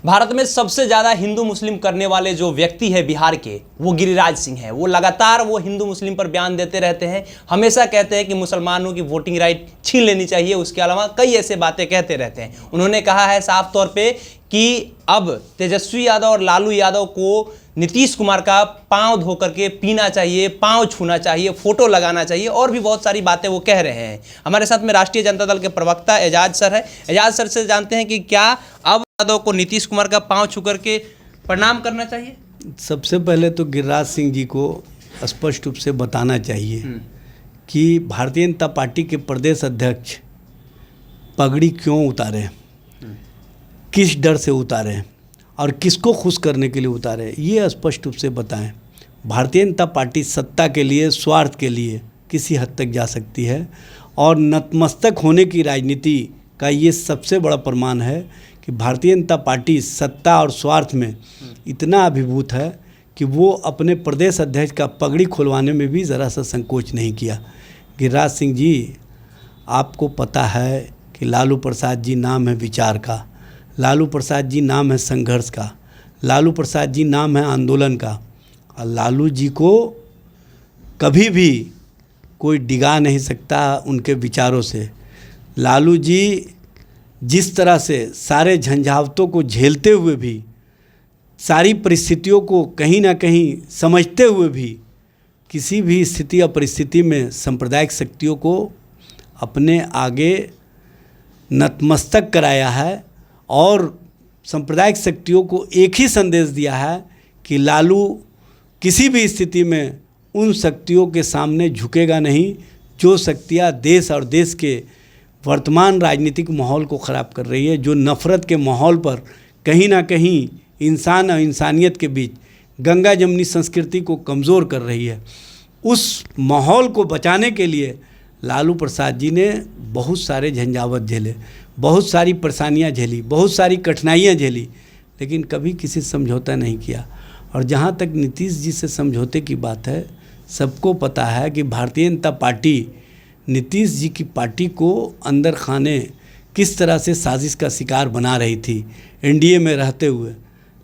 भारत में सबसे ज़्यादा हिंदू मुस्लिम करने वाले जो व्यक्ति है बिहार के, वो गिरिराज सिंह है। वो लगातार हिंदू मुस्लिम पर बयान देते रहते हैं, हमेशा कहते हैं कि मुसलमानों की वोटिंग राइट छीन लेनी चाहिए। उसके अलावा कई ऐसे बातें कहते रहते हैं। उन्होंने कहा है साफ तौर पे कि अब तेजस्वी यादव और लालू यादव को नीतीश कुमार का पांव धो करके पीना चाहिए, पांव छूना चाहिए, फोटो लगाना चाहिए और भी बहुत सारी बातें वो कह रहे हैं। हमारे साथ में राष्ट्रीय जनता दल के प्रवक्ता एजाज सर है। एजाज सर से जानते हैं कि क्या अब यादव को नीतीश कुमार का पांव छू करके प्रणाम करना चाहिए? सबसे पहले तो गिरिराज सिंह जी को स्पष्ट रूप से बताना चाहिए कि भारतीय जनता पार्टी के प्रदेश अध्यक्ष पगड़ी क्यों उतारे, किस डर से उतारे और किसको खुश करने के लिए उतारे, ये स्पष्ट रूप से बताएं। भारतीय जनता पार्टी सत्ता के लिए, स्वार्थ के लिए किसी हद तक जा सकती है और नतमस्तक होने की राजनीति का ये सबसे बड़ा प्रमाण है कि भारतीय जनता पार्टी सत्ता और स्वार्थ में इतना अभिभूत है कि वो अपने प्रदेश अध्यक्ष का पगड़ी खुलवाने में भी ज़रा सा संकोच नहीं किया। गिरिराज सिंह जी, आपको पता है कि लालू प्रसाद जी नाम है विचार का, लालू प्रसाद जी नाम है संघर्ष का, लालू प्रसाद जी नाम है आंदोलन का, और लालू जी को कभी भी कोई डिगा नहीं सकता उनके विचारों से। लालू जी जिस तरह से सारे झंझावतों को झेलते हुए भी, सारी परिस्थितियों को कहीं ना कहीं समझते हुए भी, किसी भी स्थिति या परिस्थिति में सांप्रदायिक शक्तियों को अपने आगे नतमस्तक कराया है और सांप्रदायिक शक्तियों को एक ही संदेश दिया है कि लालू किसी भी स्थिति में उन शक्तियों के सामने झुकेगा नहीं जो शक्तियाँ देश और देश के वर्तमान राजनीतिक माहौल को ख़राब कर रही है, जो नफ़रत के माहौल पर कहीं ना कहीं इंसान और इंसानियत के बीच गंगा जमनी संस्कृति को कमज़ोर कर रही है। उस माहौल को बचाने के लिए लालू प्रसाद जी ने बहुत सारे झंझावत झेले, बहुत सारी परेशानियां झेली, बहुत सारी कठिनाइयां झेली, लेकिन कभी किसी समझौता नहीं किया। और जहां तक नीतीश जी से समझौते की बात है, सबको पता है कि भारतीय जनता पार्टी नीतीश जी की पार्टी को अंदर खाने किस तरह से साजिश का शिकार बना रही थी एनडीए में रहते हुए।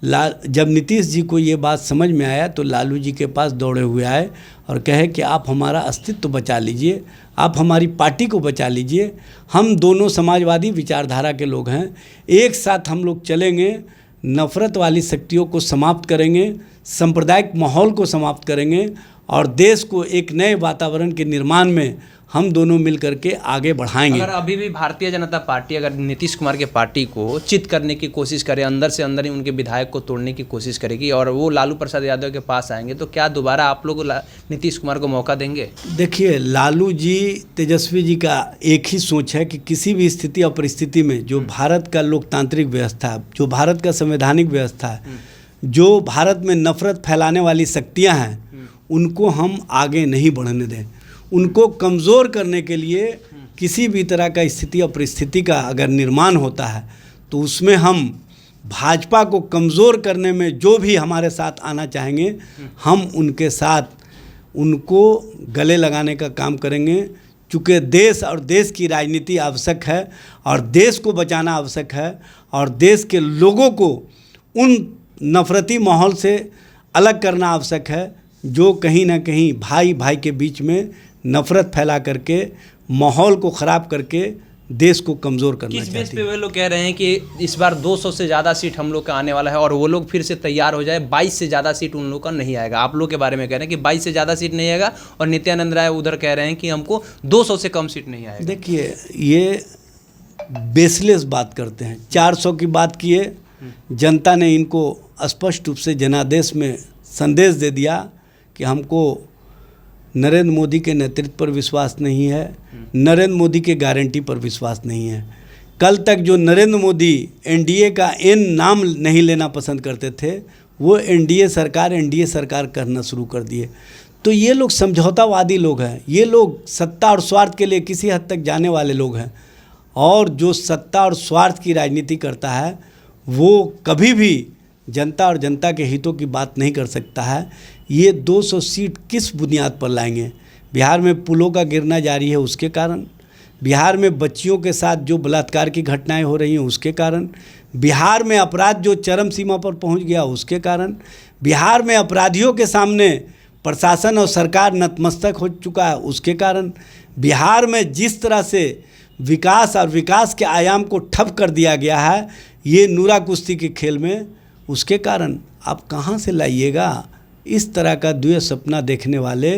जब नीतीश जी को ये बात समझ में आया तो लालू जी के पास दौड़े हुए आए और कहे कि आप हमारा अस्तित्व बचा लीजिए, आप हमारी पार्टी को बचा लीजिए, हम दोनों समाजवादी विचारधारा के लोग हैं, एक साथ हम लोग चलेंगे, नफ़रत वाली शक्तियों को समाप्त करेंगे, सांप्रदायिक माहौल को समाप्त करेंगे और देश को एक नए वातावरण के निर्माण में हम दोनों मिल करके आगे बढ़ाएंगे। अगर अभी भी भारतीय जनता पार्टी अगर नीतीश कुमार के पार्टी को चित करने की कोशिश करे, अंदर से अंदर ही उनके विधायक को तोड़ने की कोशिश करेगी और वो लालू प्रसाद यादव के पास आएंगे, तो क्या दोबारा आप लोग नीतीश कुमार को मौका देंगे? देखिए, लालू जी, तेजस्वी जी का एक ही सोच है कि किसी भी स्थिति और परिस्थिति में जो भारत का लोकतांत्रिक व्यवस्था है, जो भारत का संवैधानिक व्यवस्था है, जो भारत में नफरत फैलाने वाली शक्तियाँ हैं, उनको हम आगे नहीं बढ़ने दें। उनको कमज़ोर करने के लिए किसी भी तरह का स्थिति और परिस्थिति का अगर निर्माण होता है तो उसमें हम भाजपा को कमज़ोर करने में जो भी हमारे साथ आना चाहेंगे, हम उनके साथ उनको गले लगाने का काम करेंगे। चूँकि देश और देश की राजनीति आवश्यक है और देश को बचाना आवश्यक है और देश के लोगों को उन नफ़रती माहौल से अलग करना आवश्यक है जो कहीं ना कहीं भाई भाई के बीच में नफ़रत फैला करके माहौल को ख़राब करके देश को कमज़ोर करना चाहती है। किस बेस पे वे लोग कह रहे हैं कि इस बार 200 से ज़्यादा सीट हम लोग का आने वाला है और वो लोग फिर से तैयार हो जाए, 22 से ज़्यादा सीट उन लोग का नहीं आएगा? आप लोग के बारे में कह रहे हैं कि 22 से ज़्यादा सीट नहीं आएगा और नित्यानंद राय उधर कह रहे हैं कि हमको 200 से कम सीट नहीं आएगा। देखिए, ये बेसलेस बात करते हैं। 400 की बात किए, जनता ने इनको स्पष्ट रूप से जनादेश में संदेश दे दिया कि हमको नरेंद्र मोदी के नेतृत्व पर विश्वास नहीं है, नरेंद्र मोदी के गारंटी पर विश्वास नहीं है। कल तक जो नरेंद्र मोदी एनडीए का एन नाम नहीं लेना पसंद करते थे, वो एनडीए सरकार करना शुरू कर दिए। तो ये लोग समझौतावादी लोग हैं, ये लोग सत्ता और स्वार्थ के लिए किसी हद तक जाने वाले लोग हैं और जो सत्ता और स्वार्थ की राजनीति करता है वो कभी भी जनता और जनता के हितों की बात नहीं कर सकता है। ये 200 सीट किस बुनियाद पर लाएंगे? बिहार में पुलों का गिरना जारी है उसके कारण, बिहार में बच्चियों के साथ जो बलात्कार की घटनाएं हो रही हैं उसके कारण, बिहार में अपराध जो चरम सीमा पर पहुंच गया उसके कारण, बिहार में अपराधियों के सामने प्रशासन और सरकार नतमस्तक हो चुका है उसके कारण, बिहार में जिस तरह से विकास और विकास के आयाम को ठप कर दिया गया है ये नूरा कुश्ती के खेल में, उसके कारण आप कहाँ से लाइएगा। इस तरह का द्वैत सपना देखने वाले,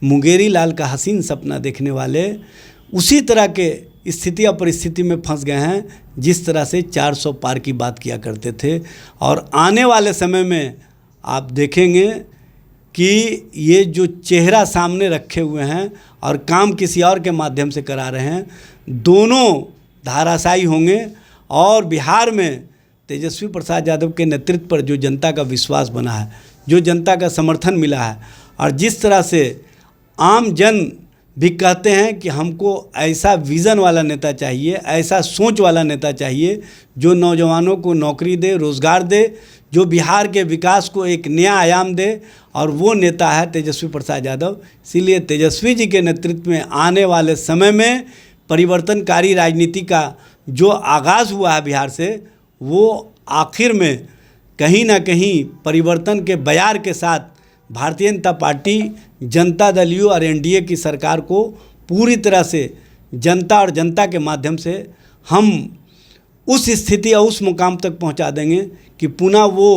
मुंगेरी लाल का हसीन सपना देखने वाले उसी तरह के स्थिति और परिस्थिति में फंस गए हैं जिस तरह से 400 पार की बात किया करते थे। और आने वाले समय में आप देखेंगे कि ये जो चेहरा सामने रखे हुए हैं और काम किसी और के माध्यम से करा रहे हैं, दोनों धाराशायी होंगे। और बिहार में तेजस्वी प्रसाद यादव के नेतृत्व पर जो जनता का विश्वास बना है, जो जनता का समर्थन मिला है, और जिस तरह से आम जन भी कहते हैं कि हमको ऐसा विज़न वाला नेता चाहिए, ऐसा सोच वाला नेता चाहिए जो नौजवानों को नौकरी दे, रोज़गार दे, जो बिहार के विकास को एक नया आयाम दे, और वो नेता है तेजस्वी प्रसाद यादव। इसीलिए तेजस्वी जी के नेतृत्व में आने वाले समय में परिवर्तनकारी राजनीति का जो आगाज़ हुआ है बिहार से, वो आखिर में कहीं ना कहीं परिवर्तन के बयार के साथ भारतीय जनता पार्टी, जनता दल यू और एनडीए की सरकार को पूरी तरह से जनता और जनता के माध्यम से हम उस स्थिति और उस मुकाम तक पहुंचा देंगे कि पुनः वो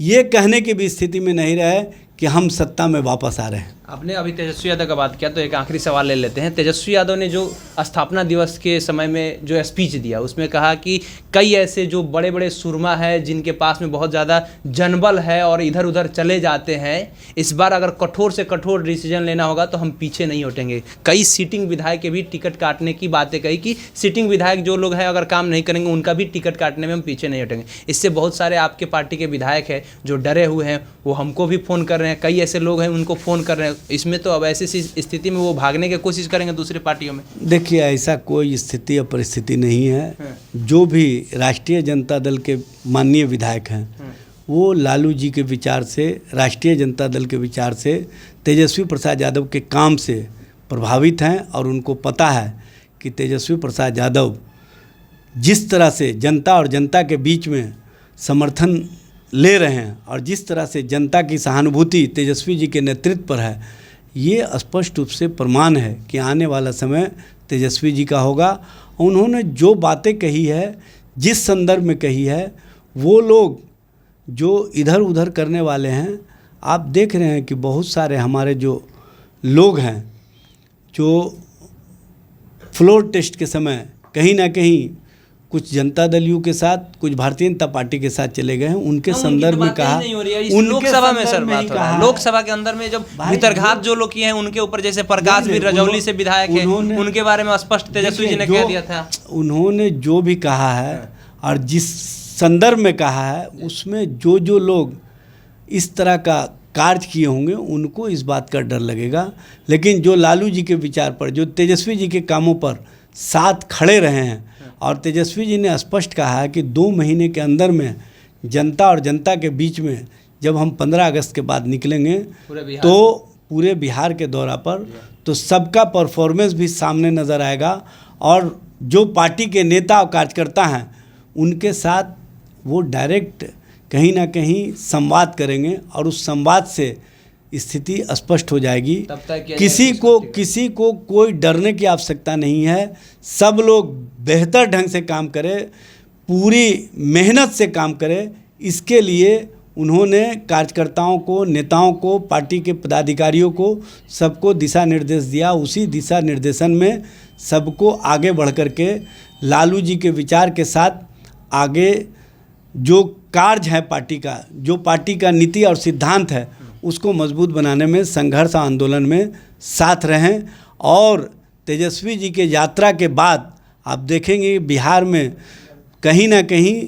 ये कहने की भी स्थिति में नहीं रहे कि हम सत्ता में वापस आ रहे हैं। आपने अभी तेजस्वी यादव का बात किया तो एक आखिरी सवाल ले लेते हैं। तेजस्वी यादव ने जो स्थापना दिवस के समय में जो स्पीच दिया उसमें कहा कि कई ऐसे जो बड़े बड़े सुरमा है जिनके पास में बहुत ज़्यादा जनबल है और इधर उधर चले जाते हैं, इस बार अगर कठोर से कठोर डिसीजन लेना होगा तो हम पीछे नहीं हटेंगे। कई सीटिंग विधायक के भी टिकट काटने की बातें कही कि सीटिंग विधायक जो लोग हैं अगर काम नहीं करेंगे उनका भी टिकट काटने में हम पीछे नहीं हटेंगे। इससे बहुत सारे आपके पार्टी के विधायक हैं जो डरे हुए हैं, वो हमको भी फ़ोन कर रहे हैं, कई ऐसे लोग हैं उनको फ़ोन कर रहे हैं। इसमें तो अब ऐसी स्थिति में वो भागने की कोशिश करेंगे दूसरी पार्टियों में। देखिए, ऐसा कोई स्थिति या परिस्थिति नहीं है। जो भी राष्ट्रीय जनता दल के माननीय विधायक हैं वो लालू जी के विचार से, राष्ट्रीय जनता दल के विचार से, तेजस्वी प्रसाद यादव के काम से प्रभावित हैं। और उनको पता है कि तेजस्वी प्रसाद यादव जिस तरह से जनता और जनता के बीच में समर्थन ले रहे हैं और जिस तरह से जनता की सहानुभूति तेजस्वी जी के नेतृत्व पर है, ये स्पष्ट रूप से प्रमाण है कि आने वाला समय तेजस्वी जी का होगा। उन्होंने जो बातें कही है, जिस संदर्भ में कही है, वो लोग जो इधर उधर करने वाले हैं, आप देख रहे हैं कि बहुत सारे हमारे जो लोग हैं जो फ्लोर टेस्ट के समय कहीं ना कहीं कुछ जनता दल यू के साथ, कुछ भारतीय जनता पार्टी के साथ चले गए हैं। उनके संदर्भ में कहा, लोकसभा में सर बात हो रहा है, लोकसभा के अंदर में जब भीतरघात जो लोग किए हैं उनके ऊपर, जैसे प्रकाश भी रजौली से विधायक है, उनके बारे में स्पष्ट तेजस्वी जी ने कह दिया था। उन्होंने जो भी कहा है और जिस संदर्भ में कहा है उसमें जो जो लोग इस तरह का कार्य किए होंगे उनको इस बात का डर लगेगा। लेकिन जो लालू जी के विचार पर, जो तेजस्वी जी के कामों पर साथ खड़े रहे हैं, और तेजस्वी जी ने स्पष्ट कहा है कि 2 महीने के अंदर में जनता और जनता के बीच में जब हम 15 अगस्त के बाद निकलेंगे तो पूरे बिहार के दौरा पर तो सबका परफॉर्मेंस भी सामने नज़र आएगा। और जो पार्टी के नेता और कार्यकर्ता हैं उनके साथ वो डायरेक्ट कहीं ना कहीं संवाद करेंगे और उस संवाद से स्थिति स्पष्ट हो जाएगी। किसी को कोई डरने की आवश्यकता नहीं है। सब लोग बेहतर ढंग से काम करें, पूरी मेहनत से काम करें। इसके लिए उन्होंने कार्यकर्ताओं को, नेताओं को, पार्टी के पदाधिकारियों को सबको दिशा निर्देश दिया। उसी दिशा निर्देशन में सबको आगे बढ़ कर के लालू जी के विचार के साथ आगे जो कार्य है पार्टी का, जो पार्टी का नीति और सिद्धांत है, उसको मजबूत बनाने में, संघर्ष आंदोलन में साथ रहें। और तेजस्वी जी के यात्रा के बाद आप देखेंगे बिहार में कहीं ना कहीं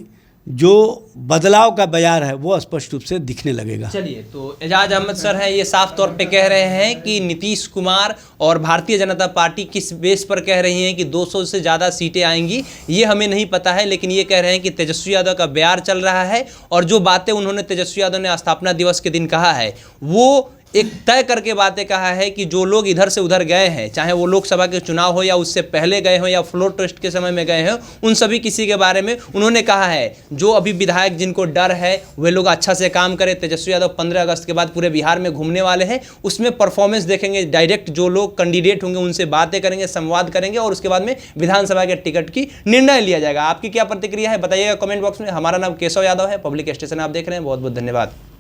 जो बदलाव का बयार है वो स्पष्ट रूप से दिखने लगेगा। चलिए, तो एजाज अहमद सर हैं, ये साफ तौर पे कह रहे हैं कि नीतीश कुमार और भारतीय जनता पार्टी किस बेस पर कह रही हैं कि 200 से ज़्यादा सीटें आएंगी, ये हमें नहीं पता है। लेकिन ये कह रहे हैं कि तेजस्वी यादव का बयार चल रहा है और जो बातें उन्होंने तेजस्वी यादव ने स्थापना दिवस के दिन कहा है वो एक तय करके बातें कहा है कि जो लोग इधर से उधर गए हैं, चाहे वो लोकसभा के चुनाव हो या उससे पहले गए हो या फ्लोर टेस्ट के समय में गए हो, उन सभी किसी के बारे में उन्होंने कहा है जो अभी विधायक जिनको डर है वे लोग अच्छा से काम करें। तेजस्वी यादव 15 अगस्त के बाद पूरे बिहार में घूमने वाले हैं, उसमें परफॉर्मेंस देखेंगे, डायरेक्ट जो लोग कैंडिडेट होंगे उनसे बातें करेंगे, संवाद करेंगे और उसके बाद में विधानसभा के टिकट की निर्णय लिया जाएगा। आपकी क्या प्रतिक्रिया है बताइएगा कमेंट बॉक्स में। हमारा नाम केशव यादव है, पब्लिक स्टेशन आप देख रहे हैं। बहुत बहुत धन्यवाद।